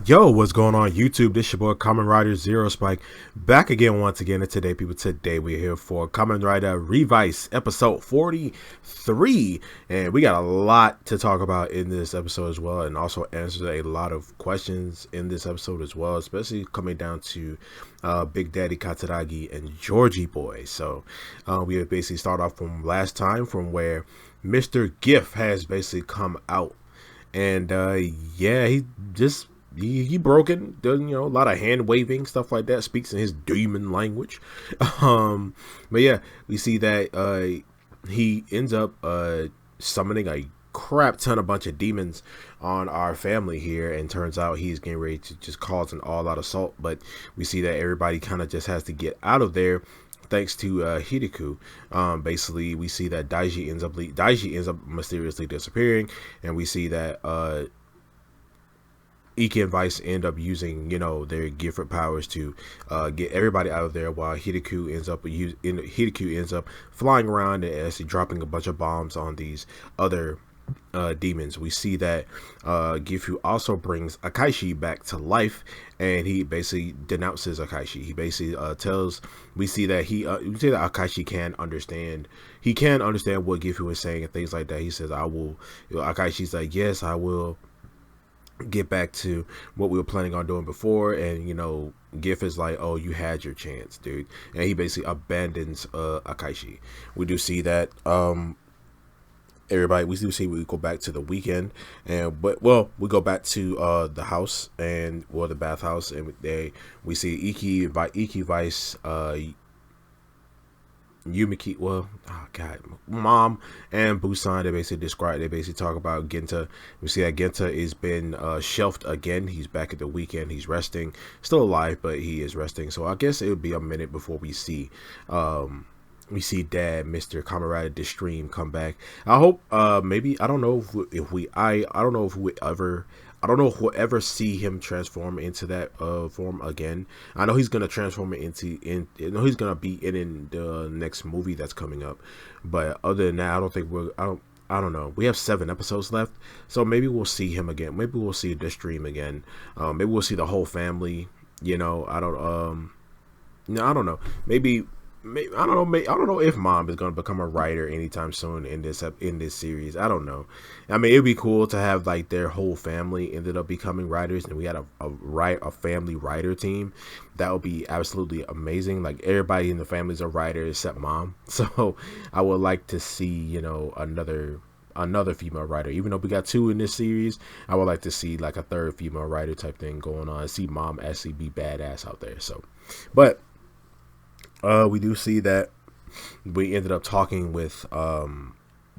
Yo, what's going on YouTube? This your boy Kamen Rider Zero Spike back again once again. And today, people, today we're here for Kamen Rider Revice episode 43, and we got a lot to talk about in this episode as well, and also answer a lot of questions in this episode as well, especially coming down to Big Daddy Katsuragi and Georgie Boy. So we basically start off from last time, from where Mr. Giff has basically come out, and yeah, he broken, does, a lot of hand waving, stuff like that, speaks in his demon language. But yeah, we see that he ends up summoning a crap ton of bunch of demons on our family here, and turns out he's getting ready to just cause an all-out assault. But we see that everybody kind of just has to get out of there thanks to Hideku. Basically, we see that Daiji ends up mysteriously disappearing, and we see that Ikki and Vice end up using, their Gifford powers to get everybody out of there, while Hideku ends up flying around and actually dropping a bunch of bombs on these other demons. We see that Gifu also brings Akaishi back to life, and he basically denounces Akaishi. He basically we see that Akaishi can understand. He can understand what Gifu is saying and things like that. He says, "I will." Akaishi's like, "Yes, I will get back to what we were planning on doing before." And Giff is like, "Oh, you had your chance, dude," and he basically abandons Akaishi. We do see that we go back to the weekend, and we go back to the house, and the bathhouse, and we see Ikki, Vice, Yumiki, Mom and Busan. They basically talk about Genta. We see that Genta is been shelved again. He's back at the weekend. He's resting, still alive, but he is resting. So I guess it would be a minute before we see Dad, Mr. Kamen Rider the stream, come back. I hope maybe, I don't know if we'll ever see him transform into that form again. I know he's gonna transform it he's gonna be in the next movie that's coming up. But other than that, I don't know. We have 7 episodes left, so maybe we'll see him again. Maybe we'll see the stream again. Maybe we'll see the whole family. I don't know. I don't know if Mom is going to become a writer anytime soon in this series. I don't know. I mean, it'd be cool to have like their whole family ended up becoming writers, and we had a family writer team. That would be absolutely amazing. Like, everybody in the family is a writer except Mom. So I would like to see another female writer. Even though we got 2 in this series, I would like to see like a 3rd female writer type thing going on, and see Mom actually be badass out there. So, but we do see that we ended up talking with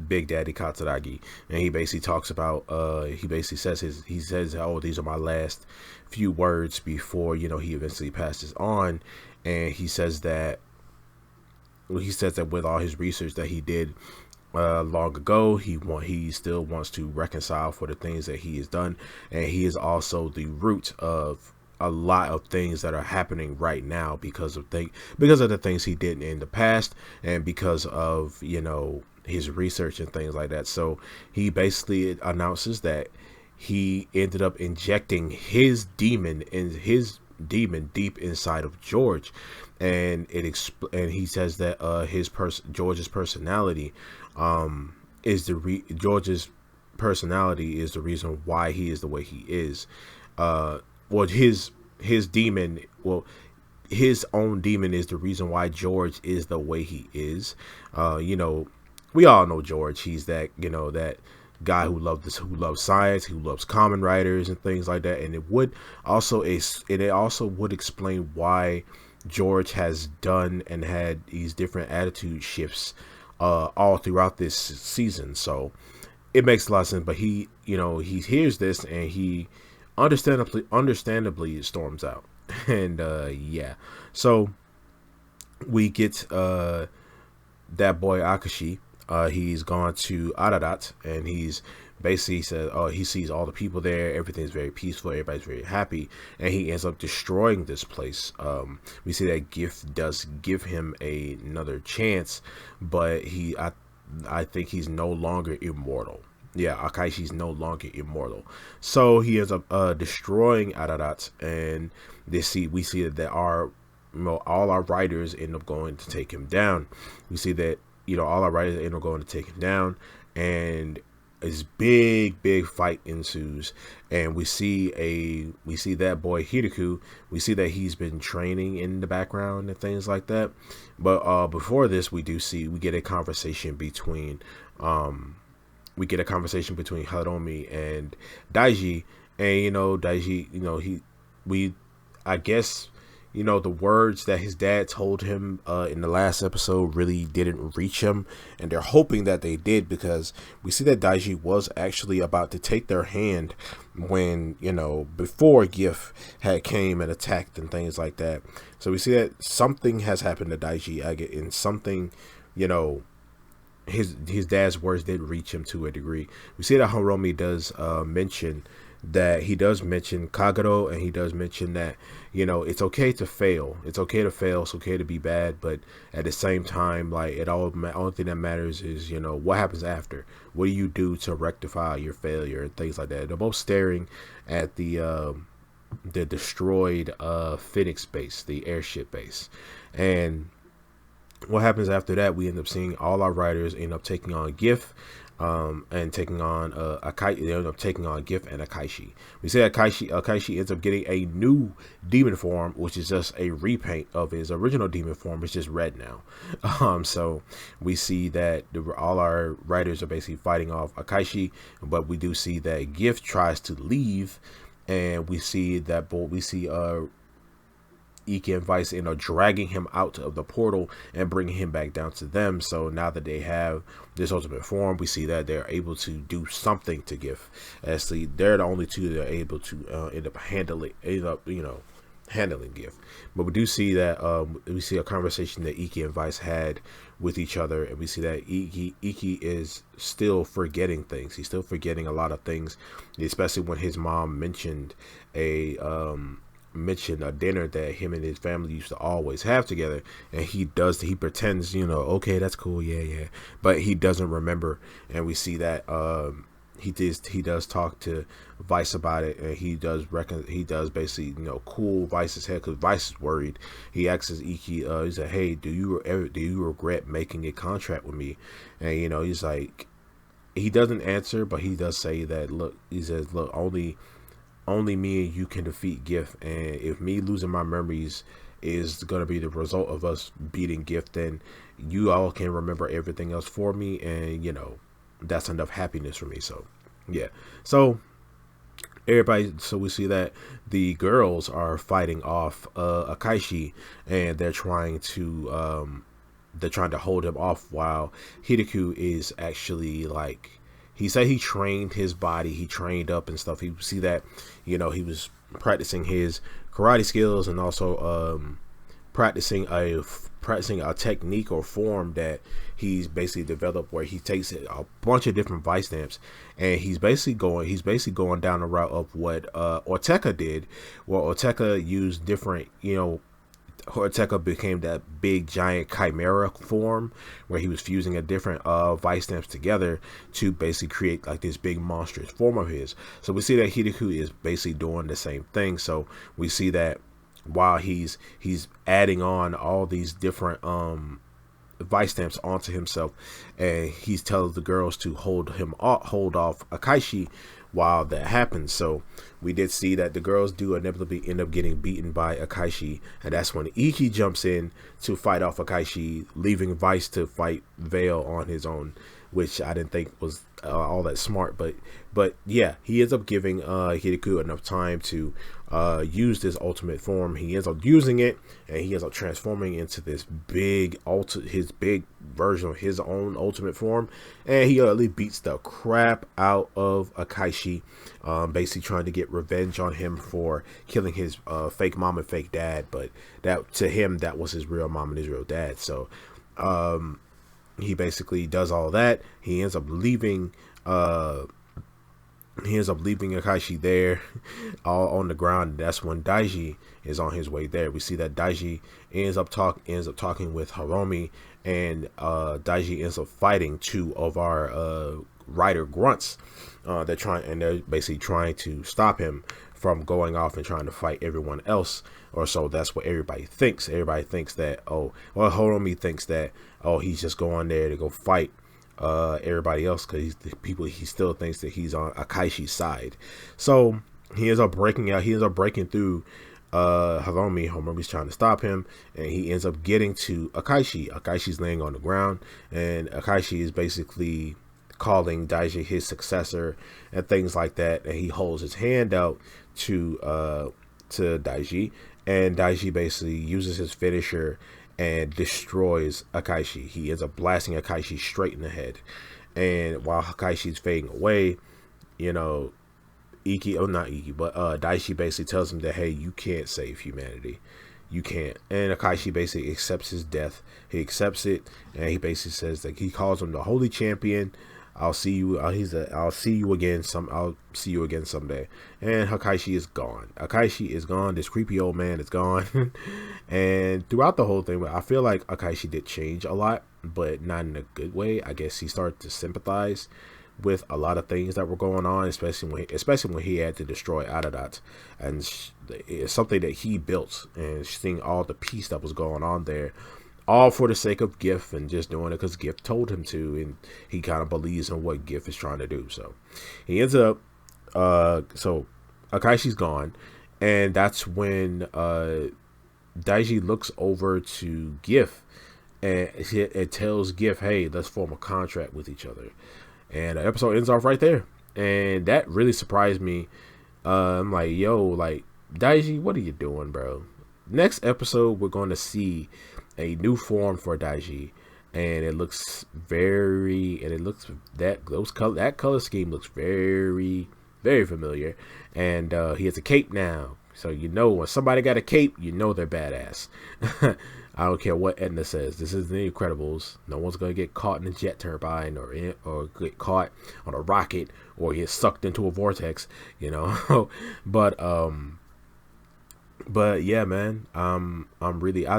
Big Daddy Katsuragi, and he basically talks about he says, "Oh, these are my last few words before he eventually passes on." And he says that with all his research that he did long ago, he still wants to reconcile for the things that he has done, and he is also the root of a lot of things that are happening right now because of the things he did in the past, and because of his research and things like that. So he basically announces that he ended up injecting his demon deep inside of George, and he says that George's personality George's personality is the reason why he is the way he is. His demon, his own demon is the reason why George is the way he is. We all know George. He's that that guy who loves science, who loves Kamen Riders and things like that. And it also would explain why George has done and had these different attitude shifts all throughout this season. So it makes a lot of sense. But he hears this, and he understandably storms out. And yeah, so we get that boy Akaishi. He's gone to Ararat, and he's basically said, "Oh, he sees all the people there. Everything's very peaceful. Everybody's very happy," and he ends up destroying this place. We see that Giff does give him another chance, but I think he's no longer immortal. yeah, Akaishi's no longer immortal. So he ends up destroying Ararat, and we see that there are, all our writers end up going to take him down. We see that, all our writers end up going to take him down, and this big fight ensues, and we see that boy Hiraku. We see that he's been training in the background and things like that. But before this, we get a conversation between Hiromi and Daiji. And Daiji, I guess, the words that his dad told him in the last episode really didn't reach him, and they're hoping that they did, because we see that Daiji was actually about to take their hand when, before Giff had came and attacked and things like that. So we see that something has happened to Daiji, and something, his dad's words did reach him to a degree. We see that Hiromi does mention Kagero, and he does mention that, it's okay to fail. It's okay to fail. It's okay to be bad. But at the same time, like, only thing that matters is, what happens after. What do you do to rectify your failure and things like that. They're both staring at the destroyed Phoenix base, the airship base. And what happens after that, we end up seeing all our writers end up taking on Giff, and taking on Akaishi. They end up taking on Giff and Akaishi. We say Akaishi ends up getting a new demon form, which is just a repaint of his original demon form. It's just red now. So we see that all our writers are basically fighting off Akaishi, but we do see that Giff tries to leave, and we see Iki and Vice end up dragging him out of the portal and bringing him back down to them. So now that they have this ultimate form, we see that they're able to do something to Giff. Actually, they're the only two that are able to end up handling Giff. But we do see that we see a conversation that Iki and Vice had with each other, and we see that Iki is still forgetting things. He's still forgetting a lot of things, especially when his mom mentioned a dinner that him and his family used to always have together, and he pretends, okay, that's cool, yeah, but he doesn't remember. And we see that he does talk to Vice about it, and he does basically cool Vice's head, because Vice is worried. He asks Iki, he said, hey, do you regret making a contract with me? And he's like, he doesn't answer, but he does say that, look, only me and you can defeat Giff, and if me losing my memories is going to be the result of us beating Giff, then you all can remember everything else for me, and that's enough happiness for me. So yeah, so we see that the girls are fighting off Akaishi, and they're trying to hold him off, while Hiraku is actually, like, he said he trained his body, he trained up and stuff. You see that, he was practicing his karate skills, and also practicing a technique or form that he's basically developed, where he takes a bunch of different vice stamps, and he's basically going down the route of what Oteka did, where Oteka used different, Horteka became that big giant chimera form, where he was fusing a different vice stamps together to basically create like this big monstrous form of his. So we see that Hiraku is basically doing the same thing. So we see that while he's adding on all these different vice stamps onto himself, and he tells the girls to hold off Akaishi while that happens. So we did see that the girls do inevitably end up getting beaten by Akaishi, and that's when Iki jumps in to fight off Akaishi, leaving Vice to fight Veil on his own, which I didn't think was all that smart. But yeah, he ends up giving Hiraku enough time to use this ultimate form. He ends up using it, and he ends up transforming into this his big version of his own ultimate form, and he utterly beats the crap out of Akaishi, basically trying to get revenge on him for killing his fake mom and fake dad. But that, to him, that was his real mom and his real dad. So he basically does all that. He ends up leaving Akaishi there all on the ground. That's when Daiji is on his way there. We see that Daiji ends up talking with Hiromi, and Daiji ends up fighting two of our rider grunts. They're basically trying to stop him from going off and trying to fight everyone else, or so that's what everybody thinks. Everybody thinks that, oh, well, Horomi thinks that, oh, he's just going there to go fight everybody else because he still thinks that he's on Akaishi's side. So he ends up breaking out. He ends up breaking through Horomi. Horomi's trying to stop him, and he ends up getting to Akaishi. Akaishi's laying on the ground, and Akaishi is basically calling Daiji his successor and things like that, and he holds his hand out to Daiji, and Daiji basically uses his finisher and destroys Akaishi. He ends up blasting Akaishi straight in the head, and while Akaishi's fading away, you know, Daiji basically tells him that, hey, you can't save humanity. You can't. And Akaishi basically accepts his death. He accepts it, and he basically says that he calls him the Holy Champion. I'll see you. I'll see you again. I'll see you again someday. And Akaishi is gone. Akaishi is gone. This creepy old man is gone. And throughout the whole thing, I feel like Akaishi did change a lot, but not in a good way. I guess he started to sympathize with a lot of things that were going on, especially when he had to destroy Aradat, and it's something that he built, and seeing all the peace that was going on there, all for the sake of Giff, and just doing it because Giff told him to, and he kind of believes in what Giff is trying to do. So he ends up, so Akaishi's gone, and that's when Daiji looks over to Giff, and it tells Giff, hey, let's form a contract with each other. And the episode ends off right there, and that really surprised me. I'm like, yo, like, Daiji, what are you doing, bro? Next episode, we're going to see a new form for Daiji, and it looks that color scheme looks very, very familiar. And he has a cape now, so you know when somebody got a cape, you know they're badass. I don't care what Edna says. This is the Incredibles. No one's gonna get caught in a jet turbine or get caught on a rocket or get sucked into a vortex, you know. But yeah, man. I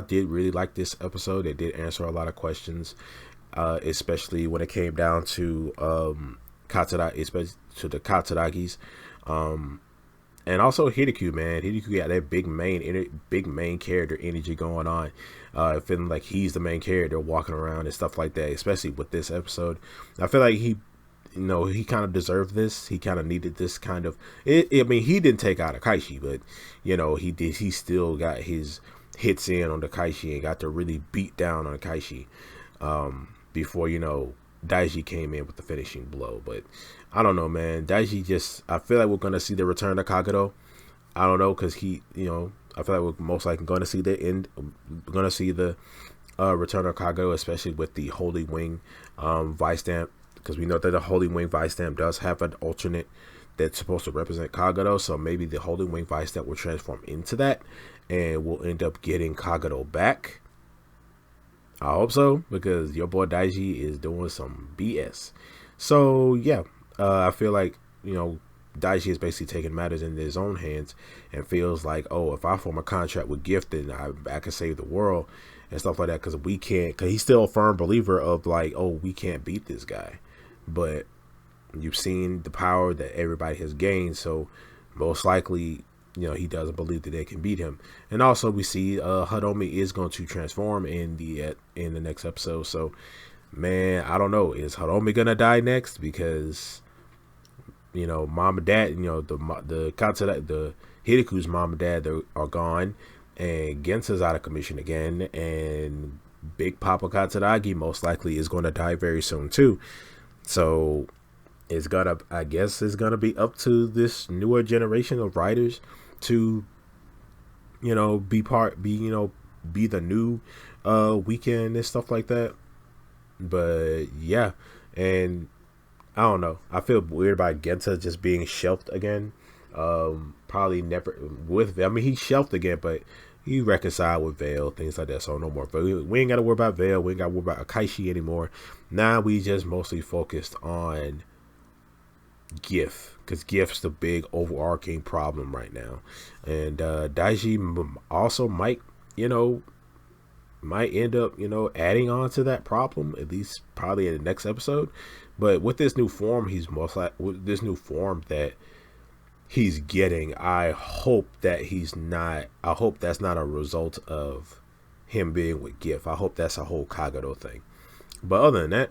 did really like this episode. It did answer a lot of questions, especially when it came down to Katsuragi, especially to the Katsuragis. And also Hideki, man. Hideki got that big main character energy going on. Feeling like he's the main character walking around and stuff like that, especially with this episode. I feel like he kind of deserved this. He kind of needed this kind of... I mean, he didn't take out Akaishi, but, you know, he did. He still got his hits in on Akaishi and got to really beat down on Akaishi before, you know, Daiji came in with the finishing blow. But I don't know, man. Daiji I feel like we're going to see the return of Kagero. I don't know, because I feel like we're most likely going to see the return of Kagero, especially with the Holy Wing Vice Stamp, because we know that the Holy Wing Vice Stamp does have an alternate that's supposed to represent Kagero, so maybe the Holy Wing Vice Stamp will transform into that, and we'll end up getting Kagero back. I hope so, because your boy Daiji is doing some BS. So yeah, I feel like, you know, Daiji is basically taking matters into his own hands and feels like, oh, if I form a contract with Giff, then I can save the world and stuff like that, because he's still a firm believer of like, oh, we can't beat this guy. But you've seen the power that everybody has gained, so most likely, you know, he doesn't believe that they can beat him. And also we see Hitomi is going to transform in the next episode. So man, I don't know, is Hitomi gonna die next? Because, you know, mom and dad, you know, the Hideku's mom and dad are gone, and Gensa's out of commission again, and Big Papa Katsuragi most likely is going to die very soon too. So I guess it's gonna be up to this newer generation of writers to, you know, be the new weekend and stuff like that. But yeah, and I don't know, I feel weird about Genta just being shelved again. Probably never he shelved again, but he reconciled with Veil, things like that, so no more. But we ain't gotta worry about Veil, we ain't gotta worry about Akaishi anymore. Now we just mostly focused on Giff, because Giff's the big overarching problem right now. And Daiji also might end up, you know, adding on to that problem, at least probably in the next episode. But with this new form, he's most like with this new form that he's getting. I hope that he's not. I hope that's not a result of him being with Giff. I hope that's a whole Kagero thing. But other than that,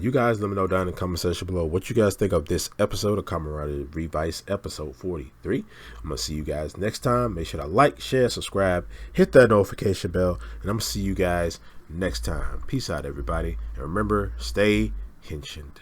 you guys let me know down in the comment section below what you guys think of this episode of Kamen Revice episode 43. I'm gonna see you guys next time. Make sure to like, share, subscribe, hit that notification bell, and I'm gonna see you guys next time. Peace out, everybody, and remember, stay henshined.